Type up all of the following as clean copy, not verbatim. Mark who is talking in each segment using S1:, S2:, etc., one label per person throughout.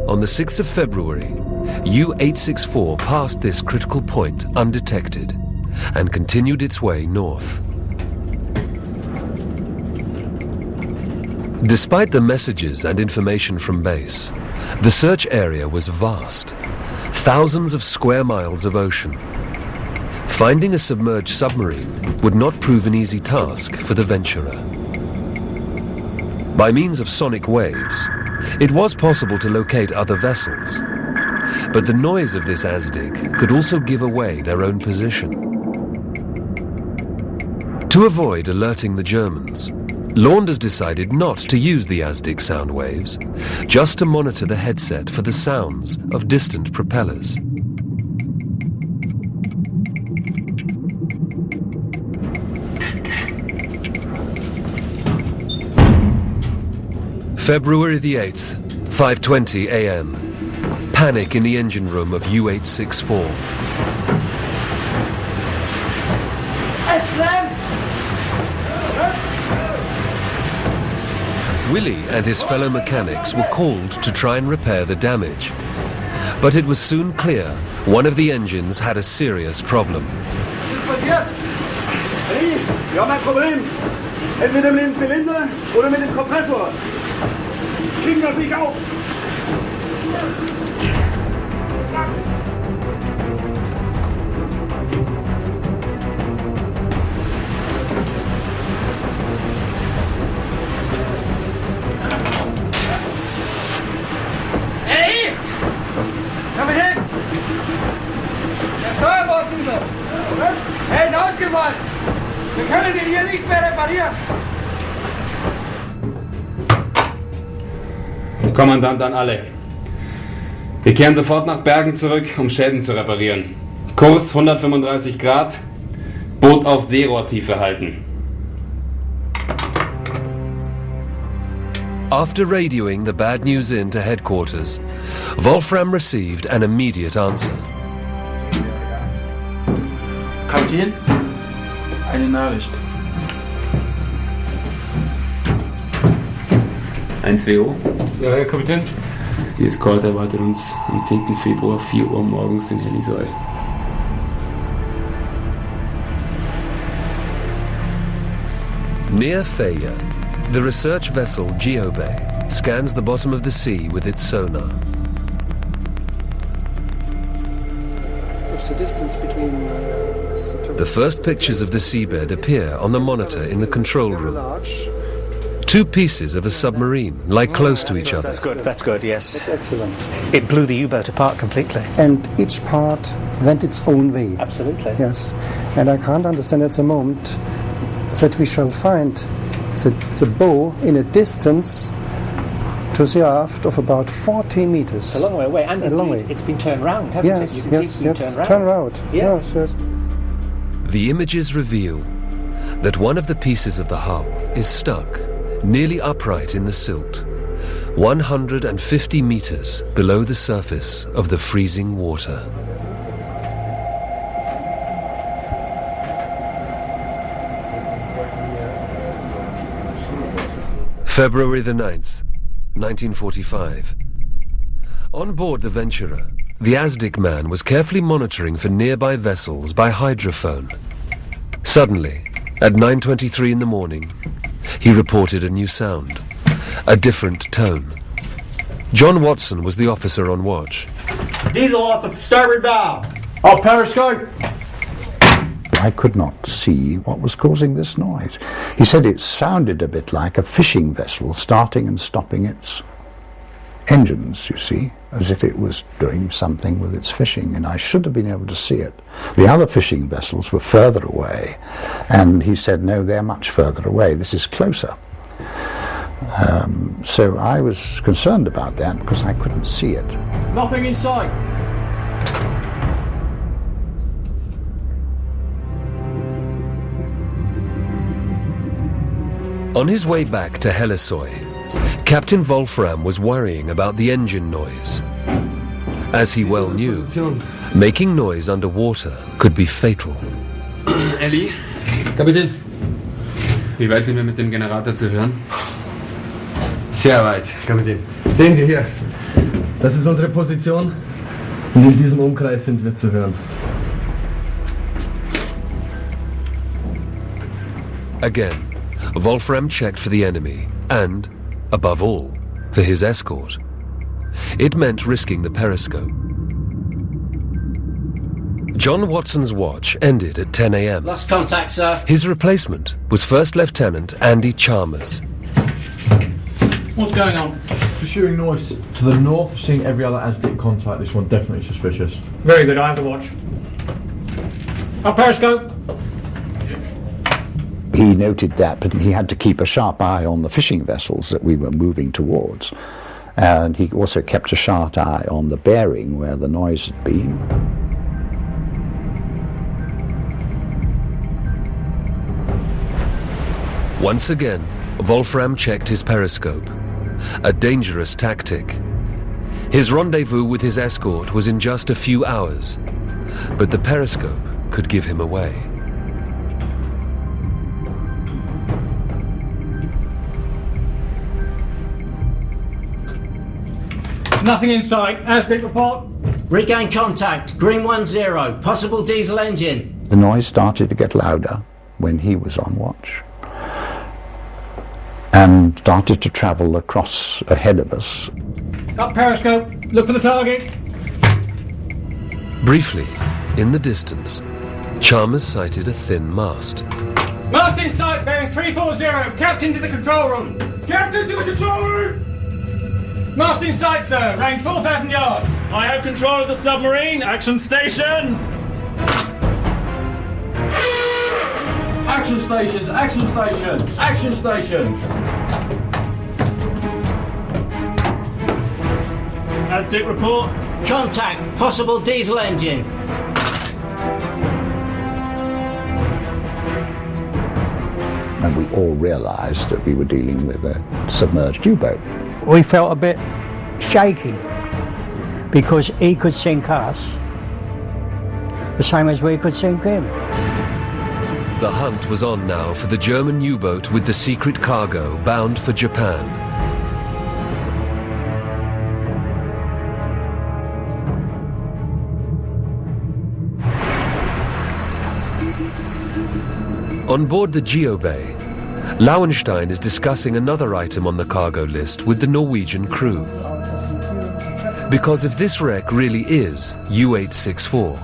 S1: On the 6th of February, U-864 passed this critical point undetected and continued its way north. Despite the messages and information from base, the search area was vast, thousands of square miles of ocean. Finding a submerged submarine would not prove an easy task for the Venturer. By means of sonic waves, it was possible to locate other vessels, but the noise of this ASDIG could also give away their own position. To avoid alerting the Germans, Launders decided not to use the ASDIG sound waves, just to monitor the headset for the sounds of distant propellers. February the 8th, 5:20 a.m. Panic in the engine room of U-864. Willie and his fellow mechanics were called to try and repair the damage. But it was soon clear one of the engines had a serious problem.
S2: Wir haben ein Problem. Entweder mit dem Zylinder oder mit dem Kompressor. Kriegen das nicht auf.
S3: Hey! Kapitän! Der Steuerbord ist er! Er ist ausgefallen! Wir können ihn hier nicht mehr reparieren!
S4: Kommandant an alle. Wir kehren sofort nach Bergen zurück, um Schäden zu reparieren. Kurs 135 Grad, Boot auf Seerohrtiefe halten.
S1: After radioing the bad news in to headquarters, Wolfram received an immediate answer.
S5: Kapitän, eine Nachricht.
S4: 1WO.
S5: Ja, Herr Kapitän.
S4: Die Escort erwartet uns am 10. Februar 4 Uhr morgens in Helisoy.
S1: Near Fedje, the research vessel Geobay scans the bottom of the sea with its sonar. The first pictures of the seabed appear on the monitor in the control room. Two pieces of a submarine lie close to each other.
S6: That's good, yes.
S7: That's excellent.
S6: It blew the U-boat apart completely.
S7: And each part went its own way.
S6: Absolutely.
S7: Yes. And I can't understand at the moment that we shall find the bow in a distance to the aft of about 40 meters.
S6: It's a long way away, and it's been turned round, hasn't it? You can see it's been turned round.
S7: Yes.
S1: The images reveal that one of the pieces of the hull is stuck nearly upright in the silt, 150 meters below the surface of the freezing water. February the 9th, 1945. On board the Venturer, the ASDIC man was carefully monitoring for nearby vessels by hydrophone. Suddenly, at 9:23 in the morning, he reported a new sound, a different tone. John Watson was the officer on watch.
S3: Diesel off the starboard bow!
S5: Off periscope!
S8: I could not see what was causing this noise. He said it sounded a bit like a fishing vessel starting and stopping its engines, you see, as if it was doing something with its fishing, and I should have been able to see it. The other fishing vessels were further away, and he said, no, they're much further away, this is closer. So I was concerned about that because I couldn't see it.
S5: Nothing in sight.
S1: On his way back to Helisoy, Captain Wolfram was worrying about the engine noise. As he well knew, making noise underwater could be fatal.
S4: Ellie?
S5: Kapitän.
S4: Wie weit sind wir mit dem Generator zu hören?
S5: Sehr weit, Kapitän. Sehen Sie hier.
S9: Das ist unsere Position und in diesem Umkreis sind wir zu hören.
S1: Again, Wolfram checked for the enemy and, above all, for his escort. It meant risking the periscope. John Watson's watch ended at 10 a.m.
S10: Lost contact, sir.
S1: His replacement was First Lieutenant Andy Chalmers.
S5: What's going on? Pursuing noise to the north, seeing every other ASDIC contact. This one definitely suspicious.
S3: Very good, I have the watch. Up periscope.
S8: He noted that, but he had to keep a sharp eye on the fishing vessels that we were moving towards. And he also kept a sharp eye on the bearing where the noise had been.
S1: Once again, Wolfram checked his periscope. A dangerous tactic. His rendezvous with his escort was in just a few hours, but the periscope could give him away.
S3: Nothing in sight. ASDIC report.
S10: Regain contact. Green 10. Possible diesel engine.
S8: The noise started to get louder when he was on watch and started to travel across ahead of us.
S3: Up periscope. Look for the target.
S1: Briefly, in the distance, Chalmers sighted a thin mast.
S3: Mast in sight, bearing 340. Captain to the control room. Captain to the control room. Mast in sight, sir. Range 4,000 yards.
S11: I have control of the submarine. Action stations.
S5: Action stations, action stations, action stations.
S11: ASDIC report.
S10: Contact. Possible diesel engine.
S8: And we all realised that we were dealing with a submerged U-boat.
S6: We felt a bit shaky because he could sink us the same as we could sink him.
S1: The hunt was on now for the German U-boat with the secret cargo bound for Japan. On board the Geobay, Lauenstein is discussing another item on the cargo list with the Norwegian crew. Because if this wreck really is U-864,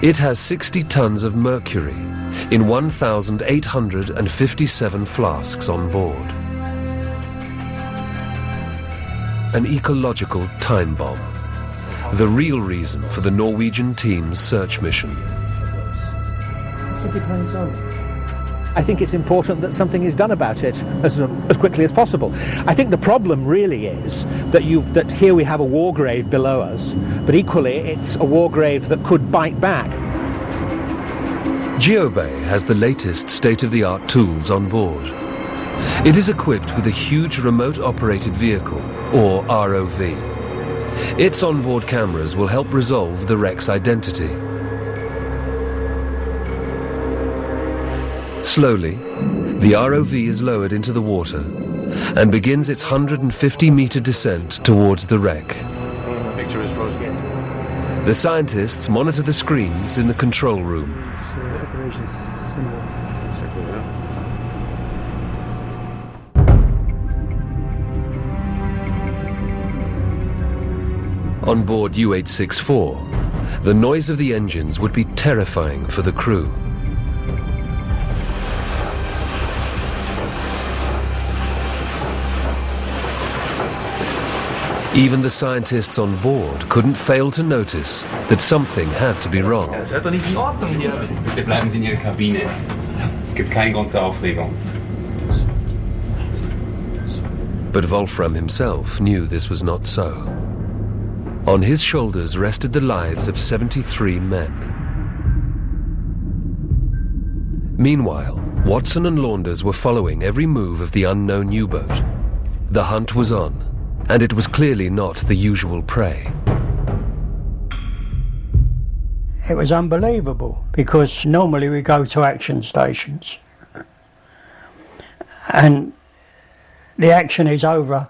S1: it has 60 tons of mercury in 1,857 flasks on board. An ecological time bomb, the real reason for the Norwegian team's search mission.
S6: It depends on it.
S12: I think it's important that something is done about it as quickly as possible. I think the problem really is that here we have a war grave below us, but equally it's a war grave that could bite back.
S1: Geobay has the latest state-of-the-art tools on board. It is equipped with a huge remote-operated vehicle, or ROV. Its onboard cameras will help resolve the wreck's identity. Slowly, the ROV is lowered into the water and begins its 150-meter descent towards the wreck.
S5: Picture is frozen.
S1: The scientists monitor the screens in the control room. On board U-864, the noise of the engines would be terrifying for the crew. Even the scientists on board couldn't fail to notice that something had to be wrong.
S11: Das hört doch nicht in Ordnung hier. Bitte bleiben Sie in Ihrer Kabine. Es gibt keinen Grund zur Aufregung.
S1: But Wolfram himself knew this was not so. On his shoulders rested the lives of 73 men. Meanwhile, Watson and Launders were following every move of the unknown U-boat. The hunt was on, and it was clearly not the usual prey.
S6: It was unbelievable because normally we go to action stations and the action is over